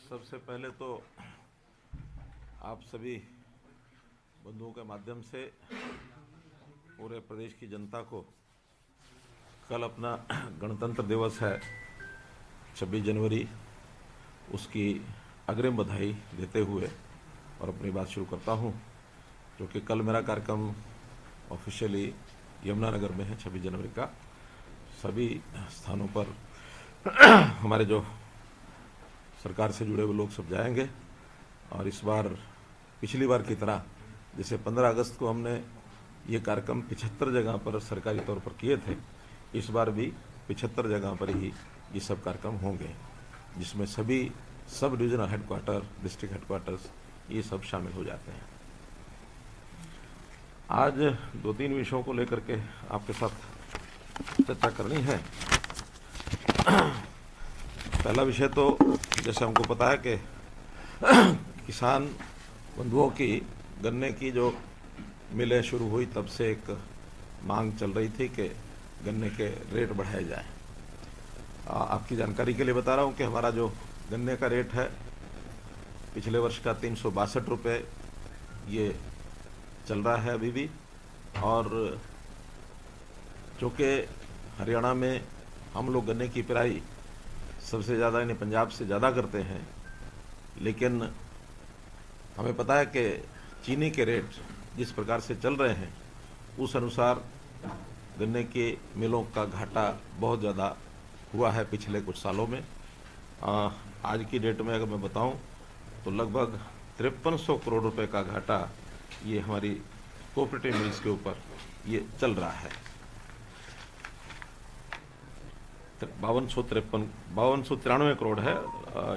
सबसे पहले तो आप सभी बंधुओं के माध्यम से पूरे प्रदेश की जनता को कल अपना गणतंत्र दिवस है 26 जनवरी, उसकी अग्रिम बधाई देते हुए और अपनी बात शुरू करता हूं, क्योंकि कल मेरा कार्यक्रम ऑफिशियली यमुनानगर में है। 26 जनवरी का सभी स्थानों पर हमारे जो सरकार से जुड़े हुए लोग सब जाएंगे और इस बार पिछली बार की तरह जैसे 15 अगस्त को हमने ये कार्यक्रम 75 जगह पर सरकारी तौर पर किए थे, इस बार भी 75 जगह पर ही ये सब कार्यक्रम होंगे, जिसमें सभी sub divisional headquarter, district headquarters ये सब शामिल हो जाते हैं। आज 2-3 विषयों को लेकर के आपके साथ चर्चा करनी है। पहला विषय तो जैसे हमको पता है कि किसान बंधुओं की गन्ने की जो मिलें शुरू हुई तब से एक मांग चल रही थी कि गन्ने के रेट बढ़ाए जाए। आपकी जानकारी के लिए बता रहा हूं कि हमारा जो गन्ने का रेट है पिछले वर्ष का 362 रुपये ये चल रहा है अभी भी, और चूँकि हरियाणा में हम लोग गन्ने की पेराई सबसे ज़्यादा यानी पंजाब से ज़्यादा करते हैं, लेकिन हमें पता है कि चीनी के रेट जिस प्रकार से चल रहे हैं उस अनुसार गन्ने के मिलों का घाटा बहुत ज़्यादा हुआ है पिछले कुछ सालों में। आज की डेट में अगर मैं बताऊं तो लगभग 5300 करोड़ रुपए का घाटा ये हमारी कोऑपरेटिव मिल्स के ऊपर ये चल रहा है। 5293 करोड़ है,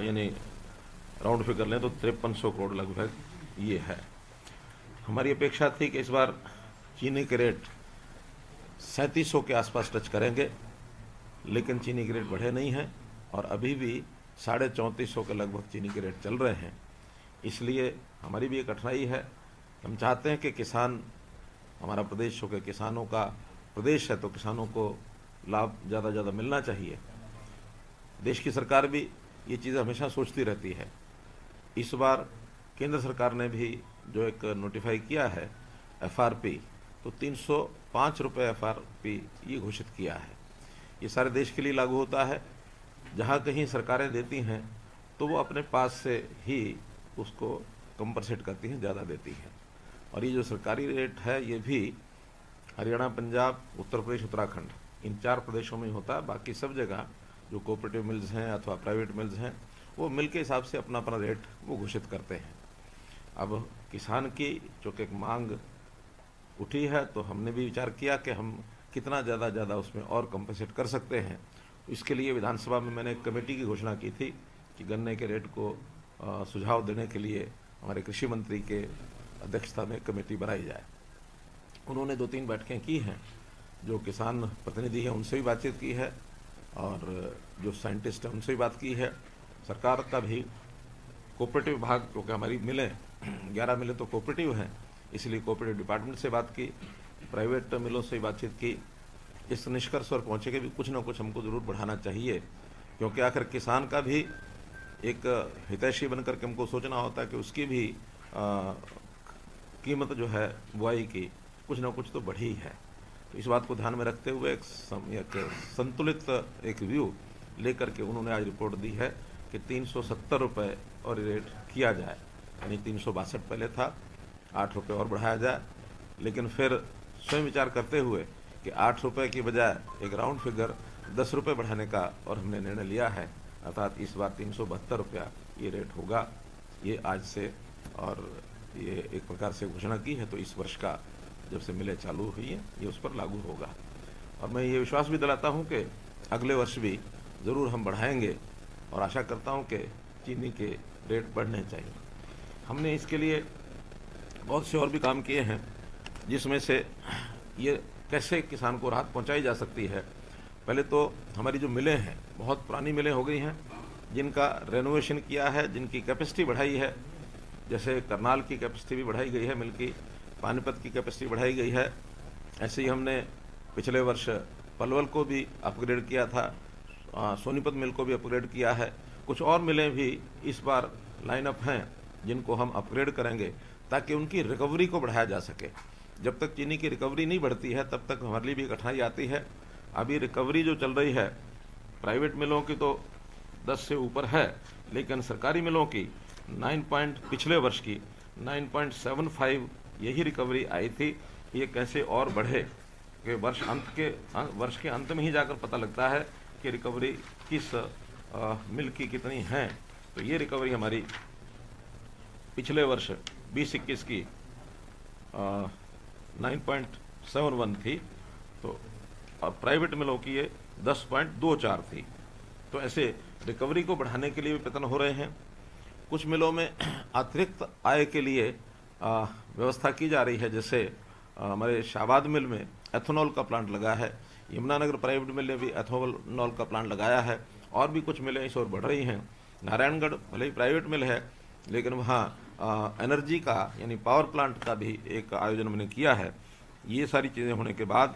यानी राउंड फिगर लें तो 5300 करोड़ लगभग ये है। हमारी अपेक्षा थी कि इस बार चीनी के रेट 3700 के आसपास टच करेंगे, लेकिन चीनी के रेट बढ़े नहीं हैं और अभी भी 3450 के लगभग चीनी के रेट चल रहे हैं। इसलिए हमारी भी एक कठिनाई है। हम चाहते हैं कि किसान, हमारा प्रदेश हो के किसानों का प्रदेश है तो किसानों को लाभ ज़्यादा ज़्यादा मिलना चाहिए। देश की सरकार भी ये चीज़ हमेशा सोचती रहती है। इस बार केंद्र सरकार ने भी जो एक नोटिफाई किया है एफआरपी, तो 305 रुपये एफआरपी ये घोषित किया है। ये सारे देश के लिए लागू होता है। जहाँ कहीं सरकारें देती हैं तो वो अपने पास से ही उसको कंपनसेट करती हैं, ज़्यादा देती हैं। और ये जो सरकारी रेट है ये भी हरियाणा, पंजाब, उत्तर प्रदेश, उत्तराखंड इन 4 प्रदेशों में होता है। बाकी सब जगह जो कोऑपरेटिव मिल्स हैं अथवा प्राइवेट मिल्स हैं वो मिल के हिसाब से अपना अपना रेट वो घोषित करते हैं। अब किसान की चूँकि एक मांग उठी है तो हमने भी विचार किया कि हम कितना ज़्यादा उसमें और कंपनसेट कर सकते हैं। इसके लिए विधानसभा में मैंने एक कमेटी की घोषणा की थी कि गन्ने के रेट को सुझाव देने के लिए हमारे कृषि मंत्री के अध्यक्षता में कमेटी बनाई जाए। उन्होंने 2-3 बैठकें की हैं, जो किसान प्रतिनिधि हैं उनसे भी बातचीत की है और जो साइंटिस्ट हैं उनसे भी बात की है। सरकार का भी कोऑपरेटिव विभाग, क्योंकि हमारी मिलें 11 मिलें तो कोऑपरेटिव हैं, इसलिए कोऑपरेटिव डिपार्टमेंट से बात की, प्राइवेट मिलों से बातचीत की। इस निष्कर्ष पर पहुँचे कि भी कुछ ना कुछ हमको ज़रूर बढ़ाना चाहिए, क्योंकि आखिर किसान का भी एक हितैषी बन करके हमको सोचना होता है कि उसकी भी कीमत जो है बुआई की कुछ ना कुछ तो बढ़ी है। तो इस बात को ध्यान में रखते हुए एक संतुलित एक व्यू लेकर के उन्होंने आज रिपोर्ट दी है कि 370 रुपये और रेट किया जाए, यानी 362 पहले था, 8 रुपये और बढ़ाया जाए। लेकिन फिर स्वयं विचार करते हुए कि 8 रुपये की बजाय एक राउंड फिगर 10 रुपये बढ़ाने का और हमने निर्णय लिया है, अर्थात इस बार 372 रुपया ये रेट होगा ये आज से, और ये एक प्रकार से घोषणा की है। तो इस वर्ष का जब से मिलें चालू हुई है ये उस पर लागू होगा। और मैं ये विश्वास भी दिलाता हूँ कि अगले वर्ष भी ज़रूर हम बढ़ाएंगे और आशा करता हूँ कि चीनी के रेट बढ़ने चाहिए। हमने इसके लिए बहुत से और भी काम किए हैं, जिसमें से ये कैसे किसान को राहत पहुँचाई जा सकती है। पहले तो हमारी जो मिलें हैं बहुत पुरानी मिलें हो गई हैं, जिनका रेनोवेशन किया है, जिनकी कैपेसिटी बढ़ाई है। जैसे करनाल की कैपेसिटी भी बढ़ाई गई है मिल की, पानीपत की कैपेसिटी बढ़ाई गई है। ऐसे ही हमने पिछले वर्ष पलवल को भी अपग्रेड किया था सोनीपत मिल को भी अपग्रेड किया है। कुछ और मिलें भी इस बार लाइनअप हैं जिनको हम अपग्रेड करेंगे ताकि उनकी रिकवरी को बढ़ाया जा सके। जब तक चीनी की रिकवरी नहीं बढ़ती है तब तक हमारे लिए भी कठिनाई आती है। अभी रिकवरी जो चल रही है प्राइवेट मिलों की तो 10 से ऊपर है, लेकिन सरकारी मिलों की पिछले वर्ष की 9.75 यही रिकवरी आई थी। ये कैसे और बढ़े कि वर्ष के अंत में ही जाकर पता लगता है कि रिकवरी किस मिल की कितनी है। तो ये रिकवरी हमारी पिछले वर्ष 2021 की 9.71 थी, तो प्राइवेट मिलों की ये 10.24 थी। तो ऐसे रिकवरी को बढ़ाने के लिए भी प्रयत्न हो रहे हैं। कुछ मिलों में अतिरिक्त आय के लिए व्यवस्था की जा रही है। जैसे हमारे शाहबाद मिल में एथेनॉल का प्लांट लगा है, यमुनानगर प्राइवेट मिल ने भी एथेनॉल का प्लांट लगाया है, और भी कुछ मिलें इस ओर बढ़ रही हैं। नारायणगढ़ भले ही प्राइवेट मिल है, लेकिन वहाँ एनर्जी का यानी पावर प्लांट का भी एक आयोजन मैंने किया है। ये सारी चीज़ें होने के बाद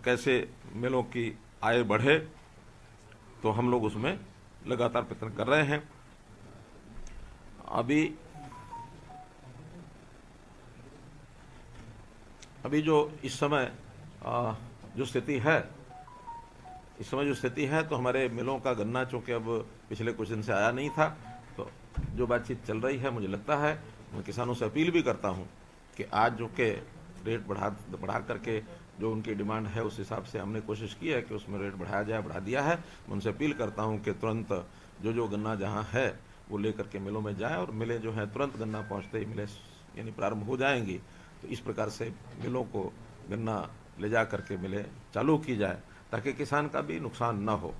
कैसे मिलों की आय बढ़े, तो हम लोग उसमें लगातार प्रयत्न कर रहे हैं। अभी जो इस समय जो स्थिति है तो हमारे मिलों का गन्ना चूँकि अब पिछले कुछ दिन से आया नहीं था, तो जो बातचीत चल रही है, मुझे लगता है मैं किसानों से अपील भी करता हूं कि आज जो के रेट बढ़ा करके जो उनकी डिमांड है उस हिसाब से हमने कोशिश की है कि उसमें रेट बढ़ा दिया है। मैं उनसे अपील करता हूं कि तुरंत जो गन्ना जहां है वो लेकर के मिलों में जाए, और मिलें जो है तुरंत गन्ना पहुँचते ही मिलें यानी प्रारंभ हो जाएंगी। तो इस प्रकार से मिलों को गन्ना ले जा करके मिलें चालू की जाए ताकि किसान का भी नुकसान ना हो।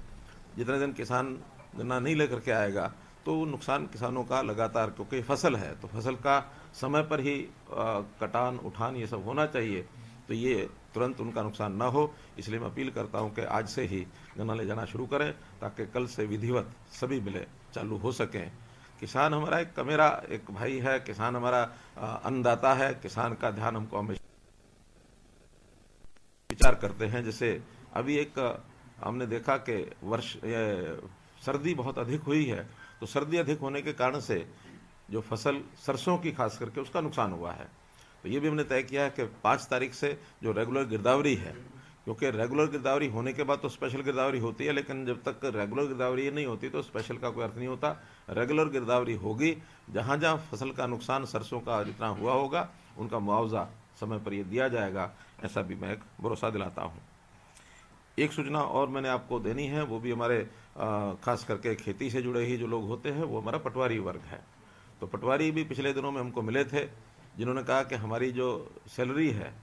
जितने दिन किसान गन्ना नहीं लेकर के आएगा तो नुकसान किसानों का लगातार, क्योंकि फसल है तो फसल का समय पर ही कटान उठान ये सब होना चाहिए, तो ये तुरंत उनका नुकसान ना हो। इसलिए मैं अपील करता हूं कि आज से ही गन्ना ले जाना शुरू करें ताकि कल से विधिवत सभी मिलें चालू हो सकें। किसान हमारा मेरा एक भाई है, किसान हमारा अन्नदाता है। किसान का ध्यान हमको हमेशा विचार करते हैं। जैसे अभी एक हमने देखा कि सर्दी बहुत अधिक हुई है, तो सर्दी अधिक होने के कारण से जो फसल सरसों की खास करके उसका नुकसान हुआ है। तो ये भी हमने तय किया है कि 5 तारीख से जो रेगुलर गिरदावरी है, क्योंकि रेगुलर गिरदावरी होने के बाद तो स्पेशल गिरदावरी होती है, लेकिन जब तक रेगुलर गिरदावरी नहीं होती तो स्पेशल का कोई अर्थ नहीं होता। रेगुलर गिरदावरी होगी, जहाँ जहाँ फसल का नुकसान सरसों का जितना हुआ होगा उनका मुआवजा समय पर ये दिया जाएगा, ऐसा भी मैं एक भरोसा दिलाता हूँ। एक सूचना और मैंने आपको देनी है, वो भी हमारे खास करके खेती से जुड़े ही जो लोग होते हैं वो हमारा पटवारी वर्ग है। तो पटवारी भी पिछले दिनों में हमको मिले थे, जिन्होंने कहा कि हमारी जो सैलरी है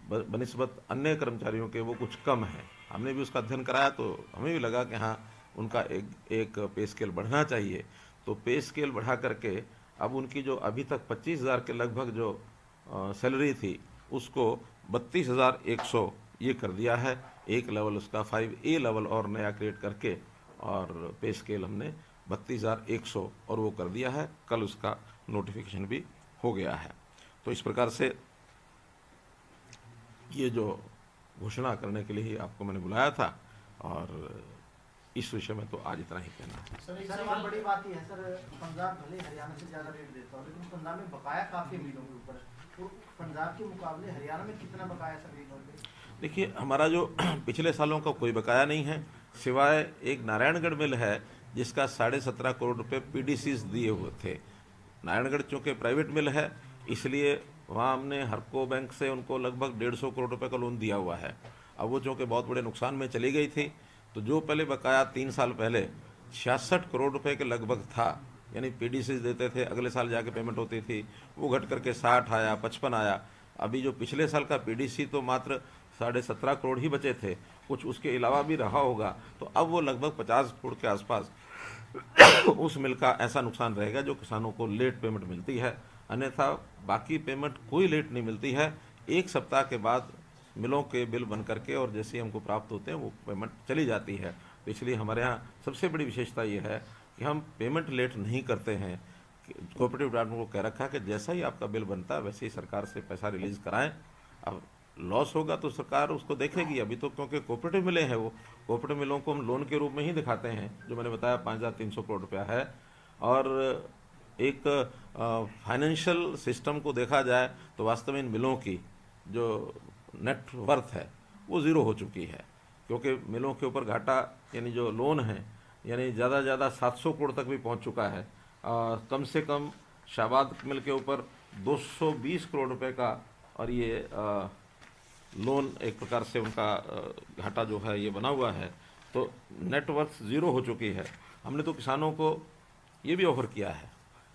बनिस्बत अन्य कर्मचारियों के वो कुछ कम है। हमने भी उसका अध्ययन कराया तो हमें भी लगा कि हाँ उनका एक पे स्केल बढ़ना चाहिए। तो पे स्केल बढ़ा करके अब उनकी जो अभी तक 25,000 के लगभग जो सैलरी थी उसको 32,100 ये कर दिया है। एक लेवल उसका 5A लेवल और नया क्रिएट करके, और पे स्केल हमने 32,100 और वो कर दिया है। कल उसका नोटिफिकेशन भी हो गया है। तो इस प्रकार से ये जो घोषणा करने के लिए ही आपको मैंने बुलाया था, और इस विषय में तो आज इतना ही कहना है। सर एक और बड़ी बात ये है सर, पंजाब भले हरियाणा से ज्यादा रेट देता हो, लेकिन पंजाब में बकाया काफी मिलों के ऊपर, तो पंजाब के मुकाबले हरियाणा में कितना बकाया सर मिलों पे? देखिए, हमारा जो पिछले सालों का कोई बकाया नहीं है, सिवाय एक नारायणगढ़ मिल है जिसका 17.5 करोड़ रुपए पीडीसीज दिए हुए थे। नारायणगढ़ चूँकि प्राइवेट मिल है इसलिए वहाँ हमने हरको बैंक से उनको लगभग 150 करोड़ रुपए का लोन दिया हुआ है। अब वो चूँकि बहुत बड़े नुकसान में चली गई थी, तो जो पहले बकाया 3 साल पहले 66 करोड़ रुपए के लगभग था, यानी पीडीसीज देते थे, अगले साल जाके पेमेंट होती थी, वो घट करके 60 आया, 55 आया। अभी जो पिछले साल का पीडीसी तो मात्र 17.5 करोड़ ही बचे थे, कुछ उसके अलावा भी रहा होगा, तो अब वो लगभग 50 करोड़ के आसपास उस मिल का ऐसा नुकसान रहेगा जो किसानों को लेट पेमेंट मिलती है। अन्यथा बाकी पेमेंट कोई लेट नहीं मिलती है। 1 सप्ताह के बाद मिलों के बिल बन करके और जैसे हमको प्राप्त होते हैं वो पेमेंट चली जाती है। तो इसलिए हमारे यहाँ सबसे बड़ी विशेषता ये है कि हम पेमेंट लेट नहीं करते हैं। कोऑपरेटिव डिपार्टमेंट को कह रखा है कि जैसा ही आपका बिल बनता है वैसे ही सरकार से पैसा रिलीज कराएं। अब लॉस होगा तो सरकार उसको देखेगी। अभी तो क्योंकि कोऑपरेटिव मिलें हैं, वो कोऑपरेटिव मिलों को हम लोन के रूप में ही दिखाते हैं, जो मैंने बताया 5,300 करोड़ रुपया है। और एक फाइनेंशियल सिस्टम को देखा जाए तो वास्तव में इन मिलों की जो नेट वर्थ है वो ज़ीरो हो चुकी है, क्योंकि मिलों के ऊपर घाटा यानी जो लोन है यानी ज़्यादा से ज़्यादा 700 करोड़ तक भी पहुंच चुका है। कम से कम शाहबाद मिल के ऊपर 220 करोड़ रुपए का और ये लोन एक प्रकार से उनका घाटा जो है ये बना हुआ है, तो नेटवर्थ ज़ीरो हो चुकी है। हमने तो किसानों को ये भी ऑफर किया है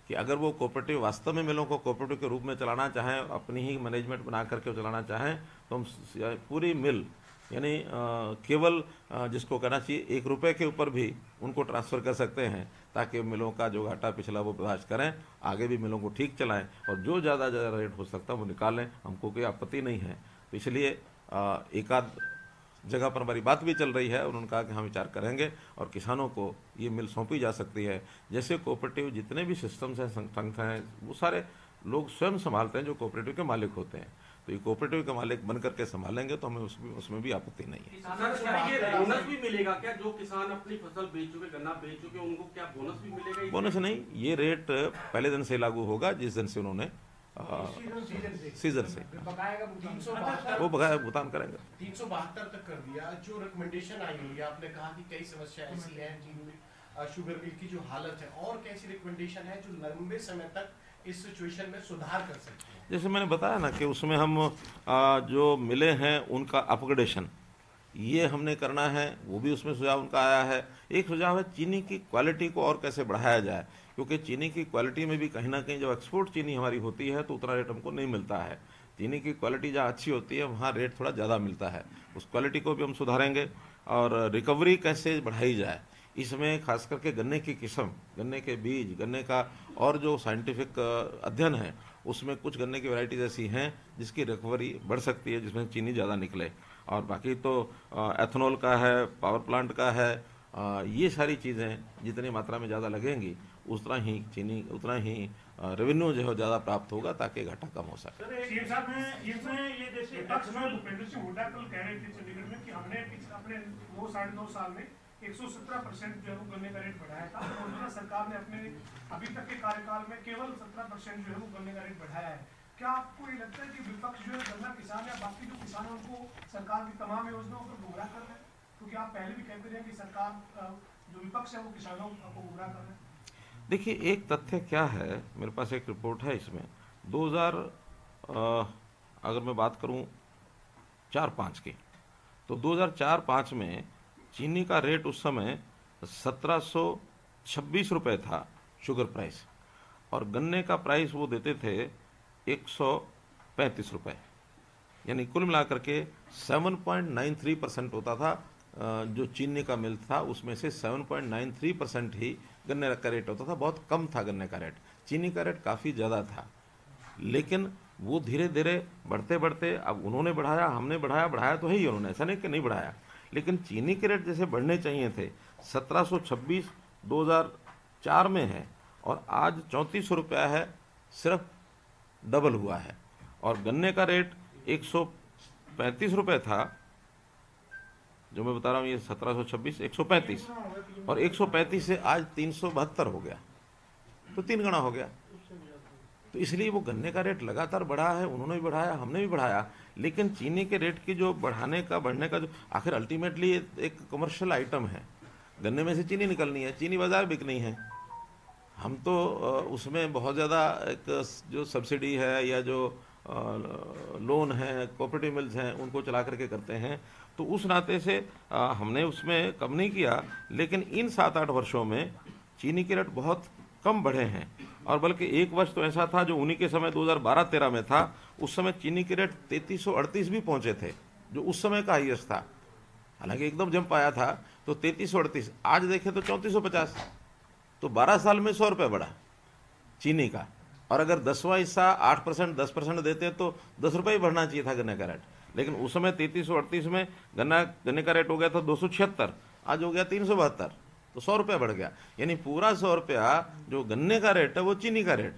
कि अगर वो कोऑपरेटिव वास्तव में मिलों को कोऑपरेटिव के रूप में चलाना चाहें, अपनी ही मैनेजमेंट बना करके चलाना चाहें, तो हम पूरी मिल यानी केवल जिसको कहना चाहिए 1 रुपये के ऊपर भी उनको ट्रांसफ़र कर सकते हैं, ताकि मिलों का जो घाटा पिछला वो बर्दाश्त करें, आगे भी मिलों को ठीक चलाएं और जो ज़्यादा रेट हो सकता है वो निकालें। हमको कोई आपत्ति नहीं है। तो इसलिए एक आध जगह पर हमारी बात भी चल रही है और उन्होंने कहा कि हम विचार करेंगे और किसानों को ये मिल सौंपी जा सकती है। जैसे कोऑपरेटिव जितने भी सिस्टम्स हैं, संगठन हैं, वो सारे लोग स्वयं संभालते हैं जो कोऑपरेटिव के मालिक होते हैं। तो ये कोऑपरेटिव के मालिक बन करके संभालेंगे तो हमें उसमें भी आपत्ति नहीं है। सर, क्या ये बोनस भी मिलेगा क्या? जो किसान अपनी फसल बेच चुके, गन्ना बेच चुके, उनको क्या बोनस भी मिलेगा? बोनस नहीं, ये रेट पहले दिन से लागू होगा जिस दिन से उन्होंने सीजन से वो बकाया भुगतान करेंगे। 372 तक कर दिया। जो रिकमेंडेशन आई हुई है, आपने कहा कि कई समस्या ऐसी हैं जिनमें शुगर मिल की जो हालत है, और कैसी रिकमेंडेशन है जो लंबे समय तक इस सिचुएशन में सुधार कर सकते हैं? जैसे मैंने बताया ना कि उसमें हम जो मिले हैं उनका अपग्रेडेशन ये हमने करना है, वो भी उसमें सुझाव उनका आया है। एक सुझाव है चीनी की क्वालिटी को और कैसे बढ़ाया जाए, क्योंकि चीनी की क्वालिटी में भी कहीं ना कहीं जब एक्सपोर्ट चीनी हमारी होती है तो उतना रेट हमको नहीं मिलता है। चीनी की क्वालिटी जहाँ अच्छी होती है वहाँ रेट थोड़ा ज़्यादा मिलता है, उस क्वालिटी को भी हम सुधारेंगे। और रिकवरी कैसे बढ़ाई जाए, इसमें खास करके गन्ने की किस्म, गन्ने के बीज, गन्ने का और जो साइंटिफिक अध्ययन है उसमें कुछ गन्ने की वैरायटीज ऐसी हैं जिसकी रिकवरी बढ़ सकती है, जिसमें चीनी ज़्यादा निकले। और बाकी तो एथेनॉल का है, पावर प्लांट का है, ये सारी चीज़ें जितनी मात्रा में ज़्यादा लगेंगी उतना ही चीनी, उतना ही रेवेन्यू जो है ज़्यादा प्राप्त होगा ताकि घाटा कम हो सके। ये जैसे भूपेंद्र सिंह हुड्डा कल कह रहे थे चंडीगढ़ में कि हमने अपने 2-2.5 साल में 117% जो है वो गन्ने का रेट बढ़ाया था, और सरकार ने अपने अभी तक के कार्यकाल में केवल 17% जो है वो गन्ने का रेट बढ़ाया है। क्या आपको ये लगता है कि विपक्ष जो है गन्ना किसान या बाकी जो किसान है उनको सरकार की तमाम योजनाओं पर गुमराह कर रहे हैं? क्योंकि आप पहले भी कहते रहे कि सरकार जो विपक्ष है वो किसानों को गुमराह कर रहे हैं। देखिए, एक तथ्य क्या है, मेरे पास एक रिपोर्ट है इसमें 2000 अगर मैं बात करूं 4-5 की, तो 2004-5 में चीनी का रेट उस समय 1726 रुपये था शुगर प्राइस, और गन्ने का प्राइस वो देते थे 135 रुपये, यानी कुल मिलाकर के 7.93% होता था। जो चीनी का मिल था उसमें से 7.93% ही गन्ने का रेट होता था। बहुत कम था गन्ने का रेट, चीनी का रेट काफ़ी ज़्यादा था। लेकिन वो धीरे धीरे बढ़ते बढ़ते अब उन्होंने बढ़ाया, हमने बढ़ाया तो है ही उन्होंने, ऐसा नहीं कि नहीं बढ़ाया, लेकिन चीनी के रेट जैसे बढ़ने चाहिए थे 1726 2004 में है और आज 3400 रुपया है, सिर्फ डबल हुआ है। और गन्ने का रेट 135 रुपये था, जो मैं बता रहा हूँ ये 1726 135, और 135 से आज 372 हो गया, तो 3 गुना हो गया। तो इसलिए वो गन्ने का रेट लगातार बढ़ा है, उन्होंने भी बढ़ाया, हमने भी बढ़ाया, लेकिन चीनी के रेट की जो बढ़ने का जो आखिर अल्टीमेटली एक कमर्शियल आइटम है, गन्ने में से चीनी निकलनी है, चीनी बाजार बिकनी है। हम तो उसमें बहुत ज़्यादा एक जो सब्सिडी है या जो लोन है, कोऑपरेटिव मिल्स हैं, उनको चला करके करते हैं, तो उस नाते से हमने उसमें कम नहीं किया। लेकिन इन 7-8 वर्षों में चीनी के रेट बहुत कम बढ़े हैं, और बल्कि एक वर्ष तो ऐसा था जो उन्हीं के समय 2012-13 में था, उस समय चीनी के रेट 3338 भी पहुंचे थे, जो उस समय का हाईएस्ट था। हालांकि एकदम जंप आया था तो 3338, आज देखें तो 3450, तो 12 साल में 100 रुपये बढ़ा चीनी का। और अगर 10वां हिस्सा 8% 10% देते तो 10 रुपये ही बढ़ना चाहिए था गन्ने का रेट, लेकिन उस समय 3338 में गन्ने का रेट हो गया था 276, आज हो गया 372, तो 100 रुपया बढ़ गया। यानी पूरा 100 रुपया जो गन्ने का रेट है वो चीनी का रेट।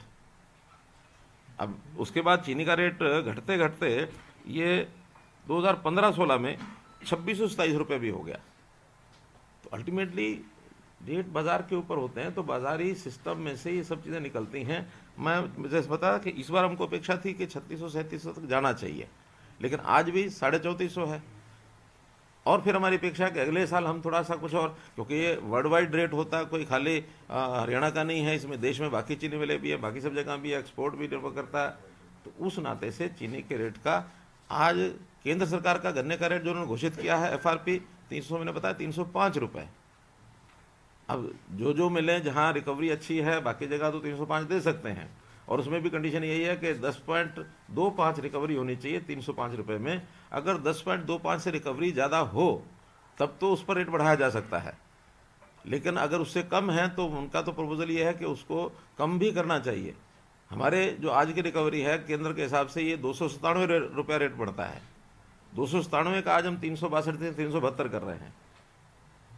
अब उसके बाद चीनी का रेट घटते घटते ये 2015-16 में 2627 रुपये भी हो गया। तो अल्टीमेटली रेट बाजार के ऊपर होते हैं, तो बाजारी सिस्टम में से ये सब चीज़ें निकलती हैं। मैं जैसे बता कि इस बार हमको अपेक्षा थी कि 3600-3700 तक जाना चाहिए, लेकिन आज भी 3450 है। और फिर हमारी अपेक्षा कि अगले साल हम थोड़ा सा कुछ और, क्योंकि ये वर्ल्ड वाइड रेट होता है, कोई खाली हरियाणा का नहीं है, इसमें देश में बाकी चीनी मिले भी है, बाकी सब जगह भी है, एक्सपोर्ट भी निर्भर करता है। तो उस नाते से चीनी के रेट का आज केंद्र सरकार का गन्ने का रेट जो उन्होंने घोषित किया है FRP 300, मैंने बताया 305 रुपये। अब जो मिले जहाँ रिकवरी अच्छी है, बाकी जगह तो 305 दे सकते हैं, और उसमें भी कंडीशन यही है कि 10.25 रिकवरी होनी चाहिए 305 रुपये में। अगर 10.25 से रिकवरी ज़्यादा हो तब तो उस पर रेट बढ़ाया जा सकता है, लेकिन अगर उससे कम है तो उनका तो प्रपोजल ये है कि उसको कम भी करना चाहिए। हमारे जो आज की रिकवरी है केंद्र के हिसाब से ये 297 रुपया रेट बढ़ता है। 297 का आज हम 362 से 372 कर रहे हैं।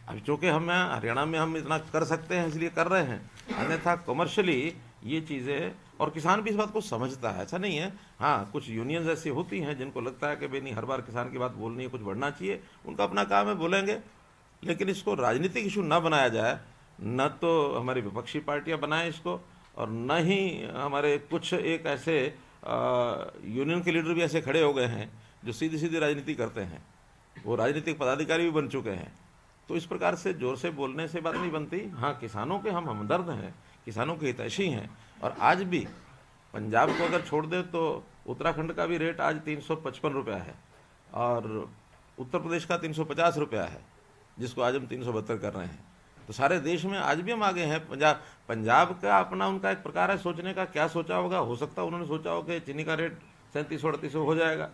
अब चूँकि हम हरियाणा में हम इतना कर सकते हैं इसलिए कर रहे हैं, अन्यथा कमर्शियली ये चीज़ें, और किसान भी इस बात को समझता है, ऐसा नहीं है। हाँ, कुछ यूनियंस ऐसी होती हैं जिनको लगता है कि भाई नहीं, हर बार किसान की बात बोलनी है, कुछ बढ़ना चाहिए, उनका अपना काम है, बोलेंगे, लेकिन इसको राजनीतिक इशू ना बनाया जाए। न तो हमारी विपक्षी पार्टियां बनाएं इसको, और न ही हमारे कुछ एक ऐसे यूनियन के लीडर भी ऐसे खड़े हो गए हैं जो सीधी सीधी राजनीति करते हैं, वो राजनीतिक पदाधिकारी भी बन चुके हैं। तो इस प्रकार से जोर से बोलने से बात नहीं बनती। हाँ, किसानों के हम हमदर्द हैं, किसानों के हितैषी हैं, और आज भी पंजाब को अगर छोड़ दे तो उत्तराखंड का भी रेट आज 355 रुपया है, और उत्तर प्रदेश का 350 रुपया है, जिसको आज हम 372 कर रहे हैं। तो सारे देश में आज भी हम आगे हैं। पंजाब का अपना उनका एक प्रकार है सोचने का, क्या सोचा होगा, हो सकता है उन्होंने सोचा हो कि चीनी का रेट 3700-3800 हो जाएगा,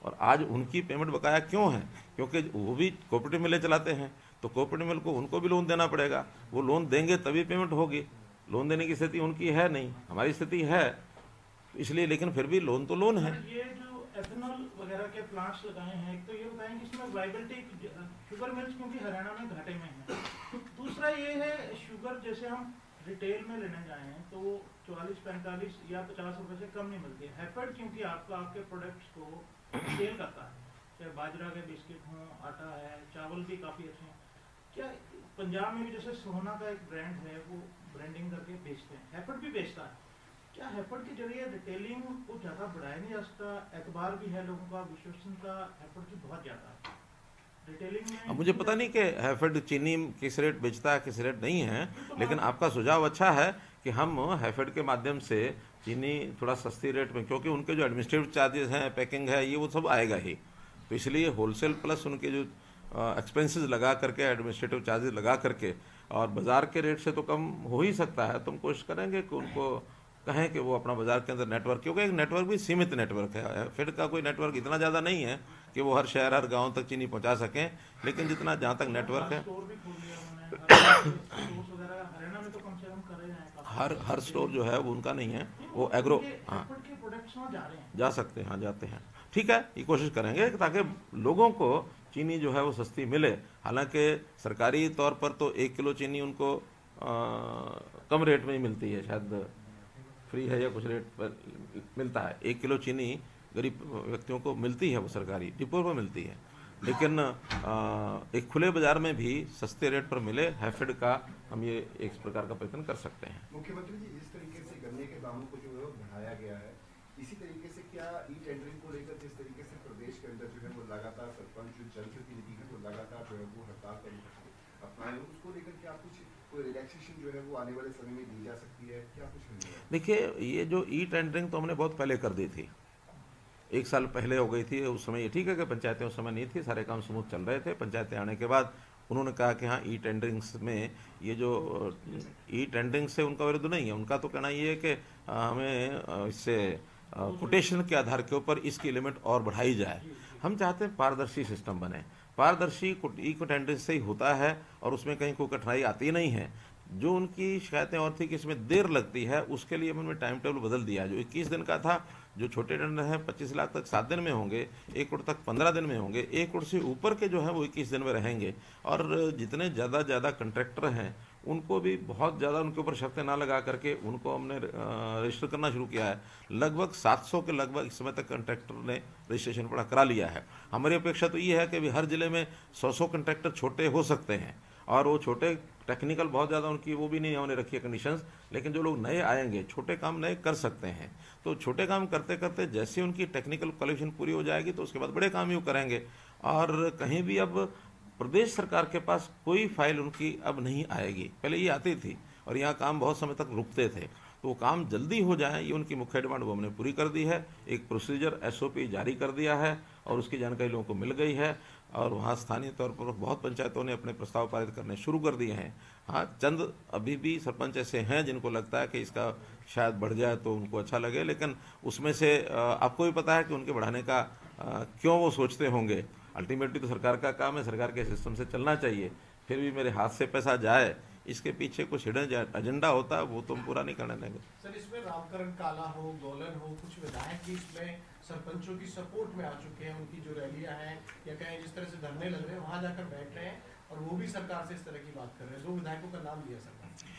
और आज उनकी पेमेंट बकाया क्यों है? क्योंकि वो भी कोऑपरेटिव मिलें चलाते हैं, तो कोऑपरेटिव मिल को उनको भी लोन देना पड़ेगा, वो लोन देंगे तभी पेमेंट होगी। लोन देने की स्थिति उनकी है नहीं, हमारी स्थिति है, इसलिए, लेकिन फिर भी लोन तो लोन है। ये जो एथेनॉल वगैरह के प्लांट्स लगाए हैं, एक तो ये बताएं कि इसमें वाइबिलिटी, शुगर मिल्स क्योंकि हरियाणा में घाटे में है, दूसरा ये है शुगर जैसे हम रिटेल में लेने जाए हैं तो वो 44-45 या 50 रुपए से कम नहीं मिलती है। हैफेड क्योंकि आपके प्रोडक्ट्स को सेल करता है, चाहे बाजरा के बिस्किट हों, आटा है, चावल भी काफ़ी अच्छे हैं। क्या पंजाब में भी जैसे सोना का एक ब्रांड है, वो ब्रांडिंग करके बेचते हैं, हैफेड भी बेचता है, क्या हैफेड के जरिए रिटेलिंग को ज़्यादा बढ़ाया नहीं जा सकता? एतबार भी है लोगों का, विश्वसनीयता हैफेड की बहुत ज़्यादा है रिटेलिंग में। अब मुझे पता नहीं कि हैफेड चीनी किस रेट बेचता है, किस रेट नहीं है, लेकिन आपका सुझाव अच्छा है कि हम हैफेड के माध्यम से चीनी थोड़ा सस्ती रेट में, क्योंकि उनके जो एडमिनिस्ट्रेटिव चार्जेस हैं, पैकिंग है, ये वो सब आएगा ही, तो इसलिए होलसेल प्लस उनके जो एक्सपेंसेस लगा करके, एडमिनिस्ट्रेटिव चार्जेस लगा करके, और बाज़ार के रेट से तो कम हो ही सकता है। तो हम कोशिश करेंगे कि उनको कहें कि वो अपना बाज़ार के अंदर नेटवर्क, क्योंकि एक नेटवर्क भी सीमित नेटवर्क है, फिर का कोई नेटवर्क इतना ज़्यादा नहीं है कि वो हर शहर हर गांव तक चीनी पहुंचा सकें, लेकिन जितना जहाँ तक नेटवर्क है, हर स्टोर जो है वो उनका नहीं है, वो एग्रो, हाँ जा सकते हैं, हाँ जाते हैं। ठीक है, ये कोशिश करेंगे ताकि लोगों को चीनी जो है वो सस्ती मिले। हालांकि सरकारी तौर पर तो 1 किलो चीनी उनको कम रेट में ही मिलती है, शायद फ्री है या कुछ रेट पर मिलता है। 1 किलो चीनी गरीब व्यक्तियों को मिलती है, वो सरकारी डिपो पर मिलती है, लेकिन एक खुले बाजार में भी सस्ते रेट पर मिले, हैफेड का हम ये एक प्रकार का प्रयत्न कर सकते हैं। मुख्यमंत्री जी, जिस तरीके से गन्ने के दामों को जो है बढ़ाया गया है, इसी तरीके से क्या ई टेंडरिंग को लेकर जिस तरीके से प्रदेश के अंदर जो है वो लगातार सरपंच जो जनप्रतिनिधि है वो लगातार जो है वो हड़ताल पर अपनाए, उसको लेकर क्या कुछ कोई रिलैक्सेशन जो है वो आने वाले समय में दी जा सकती है, क्या कुछ? देखिए, ये जो ई टेंडरिंग तो हमने बहुत पहले कर दी थी, 1 साल पहले हो गई थी। उस समय ये ठीक है कि पंचायतें उस समय नहीं थी, सारे काम स्मूथ चल रहे थे। पंचायतें आने के बाद उन्होंने कहा कि हाँ, ई टेंडरिंग्स में ये जो ई टेंडरिंग से उनका विरोध नहीं है, उनका तो कहना ये है कि हमें इससे कोटेशन के आधार के ऊपर इसकी लिमिट और बढ़ाई जाए। हम चाहते हैं पारदर्शी सिस्टम बने, पारदर्शी ई टेंडरिंग से ही होता है और उसमें कहीं कोई कठिनाई आती नहीं है। जो उनकी शिकायतें और थी कि इसमें देर लगती है, उसके लिए हमने टाइम टेबल बदल दिया। जो 21 दिन का था, जो छोटे टेंडर हैं 25 लाख तक 7 दिन में होंगे, 1 करोड़ तक 15 दिन में होंगे, 1 करोड़ से ऊपर के जो हैं वो 21 दिन में रहेंगे। और जितने ज़्यादा कंट्रैक्टर हैं उनको भी बहुत ज़्यादा उनके ऊपर शर्तें ना लगा करके उनको हमने रजिस्टर करना शुरू किया है। लगभग 700 के लगभग इस समय तक कंट्रैक्टर ने रजिस्ट्रेशन पड़ा करा लिया है। हमारी अपेक्षा तो ये है कि अभी हर जिले में 100 कंट्रैक्टर छोटे हो सकते हैं, और वो छोटे टेक्निकल बहुत ज़्यादा उनकी वो भी नहीं हमने रखी है कंडीशंस, लेकिन जो लोग नए आएंगे छोटे काम नए कर सकते हैं। तो छोटे काम करते करते जैसे उनकी टेक्निकल क्वालिफिकेशन पूरी हो जाएगी तो उसके बाद बड़े काम ही करेंगे। और कहीं भी अब प्रदेश सरकार के पास कोई फाइल उनकी अब नहीं आएगी, पहले ये आती थी और यहाँ काम बहुत समय तक रुकते थे। तो वो काम जल्दी हो जाए ये उनकी मुख्य डिमांड, वो हमने पूरी कर दी है। एक प्रोसीजर SOP जारी कर दिया है और उसकी जानकारी लोगों को मिल गई है, और वहाँ स्थानीय तौर पर बहुत पंचायतों ने अपने प्रस्ताव पारित करने शुरू कर दिए हैं। हाँ, चंद अभी भी सरपंच ऐसे हैं जिनको लगता है कि इसका शायद बढ़ जाए तो उनको अच्छा लगे, लेकिन उसमें से आपको भी पता है कि उनके बढ़ाने का क्यों वो सोचते होंगे। अल्टीमेटली तो सरकार का काम है, सरकार के सिस्टम से चलना चाहिए। फिर भी मेरे हाथ से पैसा जाए, इसके पीछे कुछ हिडन एजेंडा होता है, वो तो हम पूरा नहीं करने देंगे। सर, इसमें रामकरण काला हो, गोलन हो, कुछ विधायक भी इसमें सरपंचों की सपोर्ट में आ चुके हैं। उनकी जो रैलियां हैं या कहें जिस तरह से धरने लग रहे हैं वहां जाकर बैठ रहे हैं और वो भी सरकार से इस तरह की बात कर रहे हैं। 2 विधायकों का नाम लिया सरकार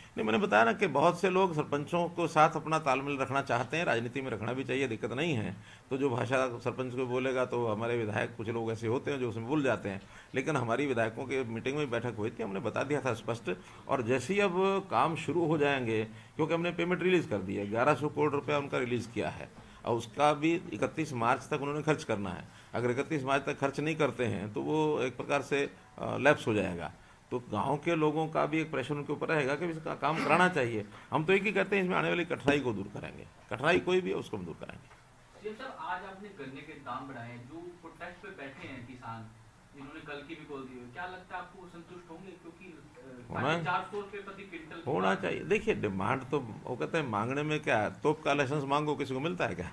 नहीं, मैंने बताया ना कि बहुत से लोग सरपंचों को साथ अपना तालमेल रखना चाहते हैं, राजनीति में रखना भी चाहिए, दिक्कत नहीं है। तो जो भाषा सरपंच को बोलेगा तो हमारे विधायक कुछ लोग ऐसे होते हैं जो उसमें भूल जाते हैं, लेकिन हमारी विधायकों के मीटिंग में बैठक हुई थी, हमने बता दिया था स्पष्ट। और जैसे ही अब काम शुरू हो जाएंगे, क्योंकि हमने पेमेंट रिलीज़ कर दी है, 1100 करोड़ रुपया उनका रिलीज़ किया है और उसका भी 31 मार्च तक उन्होंने खर्च करना है। अगर 31 मार्च तक खर्च नहीं करते हैं तो वो एक प्रकार से लैप्स हो जाएगा। तो गांव के लोगों का भी एक प्रेशर उनके ऊपर रहेगा कि इसका काम कराना चाहिए। हम तो एक ही कहते हैं, इसमें आने वाली कठिनाई को दूर करेंगे, कठिनाई कोई भी है उसको हम दूर करेंगे। सर, आज आपने गन्ने के दाम बढ़ाए, जो प्रोटेस्ट पे बैठे हैं किसान, जिन्होंने कल की भी बोल दी, क्या लगता है आपको संतुष्ट होंगे? क्योंकि 450 रुपए प्रति क्विंटल होना चाहिए। देखिए, डिमांड तो वो कहते हैं मांगने में क्या है, तोप का लाइसेंस मांगो किसी को मिलता है क्या?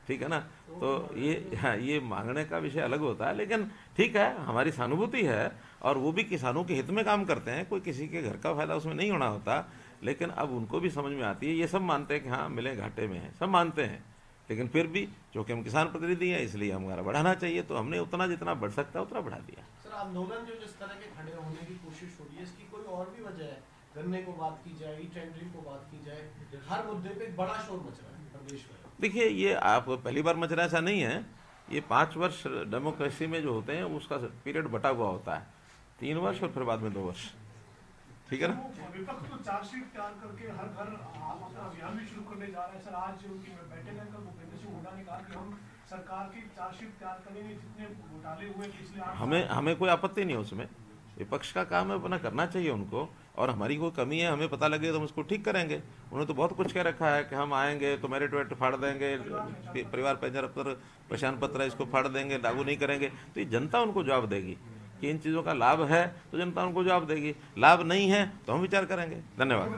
ठीक है ना। तो ये मांगने का विषय अलग होता है, लेकिन ठीक है, हमारी सहानुभूति है और वो भी किसानों के हित में काम करते हैं, कोई किसी के घर का फायदा उसमें नहीं होना होता। लेकिन अब उनको भी समझ में आती है, ये सब मानते हैं कि हाँ मिले घाटे में है, सब मानते हैं, लेकिन फिर भी चूँकि हम किसान प्रतिनिधि हैं इसलिए हमारा बढ़ाना चाहिए, तो हमने उतना जितना बढ़ सकता है उतना बढ़ा दिया। सर, आंदोलन जो जिस तरह के खड़े होने की कोशिश हो रही है, इसकी कोई और भी वजह है? गन्ने को बात की जाए, टेंडरिंग को बात की जाए, हर मुद्दे पे एक बड़ा शोर मच रहा है प्रदेश में। देखिए, ये आप पहली बार मच रहा ऐसा नहीं है। ये 5 वर्ष डेमोक्रेसी में जो होते हैं उसका पीरियड बटा हुआ होता है, 3 वर्ष और फिर बाद में 2 वर्ष। ठीक है ना। विपक्ष तो चार्जशीट तैयार करके हर घर अपना अभियान भी शुरू करने जा रहा है। सर, आज उनकी बैठक में कल भूपेंद्र सिंह हुड्डा ने कहा कि हम सरकार की चार्जशीट तैयार करेंगे, जितने घोटाले हुए पिछले 8 साल। हमें कोई आपत्ति नहीं है उसमें, विपक्ष का काम है, अपना करना चाहिए उनको, और हमारी कोई कमी है हमें पता लगे तो हम उसको ठीक करेंगे। उन्होंने तो बहुत कुछ कह रखा है कि हम आएंगे तो मेरिट वेट फाड़ देंगे, परिवार पेंशन पहचान पत्र इसको फाड़ देंगे, लागू नहीं करेंगे। तो ये जनता उनको जवाब देगी कि इन चीज़ों का लाभ है तो जनता उनको जवाब देगी, लाभ नहीं है तो हम विचार करेंगे। धन्यवाद।